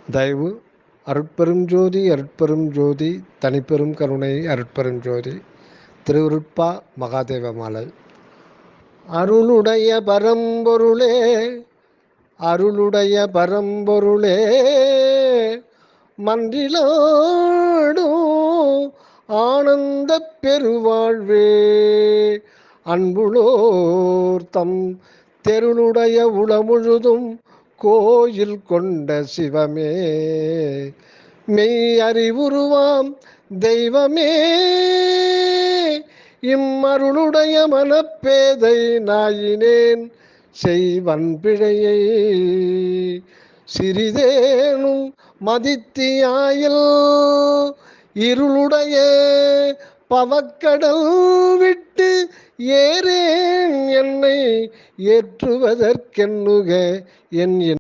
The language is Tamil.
தயவு அருட்பெரும் ஜோதி அருட்பெரும் ஜோதி தனிப்பெரும் கருணை அருட்பெரும் ஜோதி திருவிருட்பா மகாதேவ மாலை. அருளுடைய பரம்பொருளே அருளுடைய பரம்பொருளே மன்றிலாடும் ஆனந்த பெருவாழ்வே அன்புளோர் தம் தெருளுடைய உளமுழுதும் கோயில் கொண்ட சிவமே மெய் அறிவுருவாம் தெய்வமே இம்மருளுடைய மனப்பேதை நாயினேன் செய்வன் பிழையை சிறிதேனும் மதித்தியாயில் இருளுடைய பவக்கடல் விட்டு ஏறேன் என்னை ஏற்றுவதற்கென்னுக என்